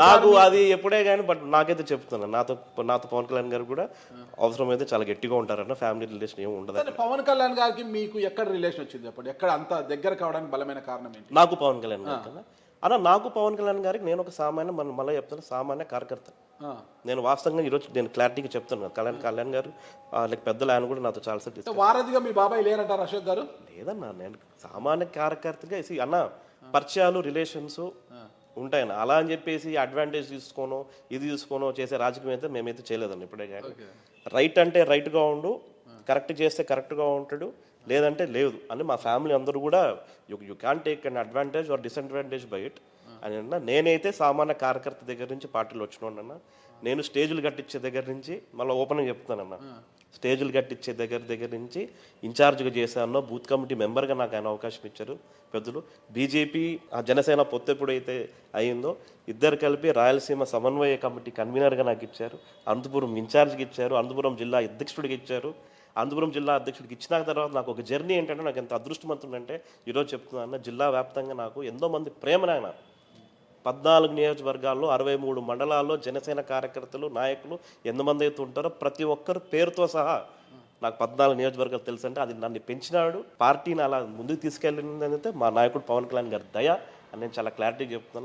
నాకు అది ఎప్పుడే కానీ బట్ నాకైతే చెప్తున్నాను నాతో పవన్ కళ్యాణ్ గారు కూడా అవసరమైతే చాలా గట్టిగా ఉంటారన్న ఫ్యామిలీ రిలేషన్ ఏమి ఉండదు. సరే, పవన్ కళ్యాణ్ గారికి మీకు ఎక్కడ రిలేషన్ వచ్చింది చెప్పండి? ఎక్కడ అంత దగ్గర కావడానికి బలమైన కారణం ఏంటి? నాకు పవన్ కళ్యాణ్ గారి కన్నా నాకు పవన్ కళ్యాణ్ గారికి నేను ఒక సామాన్య మళ్ళీ చెప్తాను సామాన్య కార్యకర్త. నేను వాస్తవంగా ఈరోజు నేను క్లారిటీగా చెప్తాను కళ్యాణ్ గారు లైక్ పెద్దలు ఆయన కూడా నాతో చాలా సార్లు వారధిగా మీ బాబాయ్ లేరంటారు అశోక్ గారు? లేదన్నా, నేను సామాన్య కార్యకర్తగా అన్న పరిచయాలు రిలేషన్స్ ఉంటాయన్న. అలా అని చెప్పేసి అడ్వాంటేజ్ తీసుకోనో ఇది తీసుకోనో చేసే రాజకీయం అయితే మేమైతే చేయలేదండి ఇప్పుడే. కానీ రైట్ అంటే రైట్గా ఉండు, కరెక్ట్ చేస్తే కరెక్ట్గా ఉంటాడు, లేదంటే లేదు అని మా ఫ్యామిలీ అందరూ కూడా you can take an advantage are disadvantage by it అని అన్న. నేనైతే సామాన్య కార్యకర్త దగ్గర నుంచి పార్టీలో వచ్చినోడన్న. నేను స్టేజ్లు కట్టించే దగ్గర నుంచి మళ్ళీ ఓపెన్గా చెప్తానన్న, స్టేజ్లు కట్టించే దగ్గర నుంచి ఇన్ఛార్జ్గా చేశానో, బూత్ కమిటీ మెంబర్గా నాకు ఆయన అవకాశం ఇచ్చారు పెద్దలు. బీజేపీ జనసేన పొత్తు ఎప్పుడైతే అయిందో ఇద్దరు కలిపి రాయలసీమ సమన్వయ కమిటీ కన్వీనర్గా నాకు ఇచ్చారు, అనంతపురం ఇన్ఛార్జ్కి ఇచ్చారు, అనంతపురం జిల్లా అధ్యక్షుడికి ఇచ్చారు. అనంతపురం జిల్లా అధ్యక్షుడికి ఇచ్చిన తర్వాత నాకు ఒక జర్నీ ఏంటంటే నాకు ఎంత అదృష్టవంతుందంటే ఈరోజు చెప్తున్నాను, జిల్లా వ్యాప్తంగా నాకు ఎంతో మంది ప్రేమనాయన 14 నియోజకవర్గాల్లో 63 మండలాల్లో జనసేన కార్యకర్తలు నాయకులు ఎంతమంది అయితే ఉంటారో ప్రతి ఒక్కరు పేరుతో సహా నాకు 14 నియోజకవర్గాలు తెలుసు. అంటే అది నన్ను పెంచినాడు, పార్టీని అలా ముందుకు తీసుకెళ్ళింది అయితే మా నాయకుడు పవన్ కళ్యాణ్ గారి దయ అని నేను చాలా క్లారిటీగా చెప్తున్నా.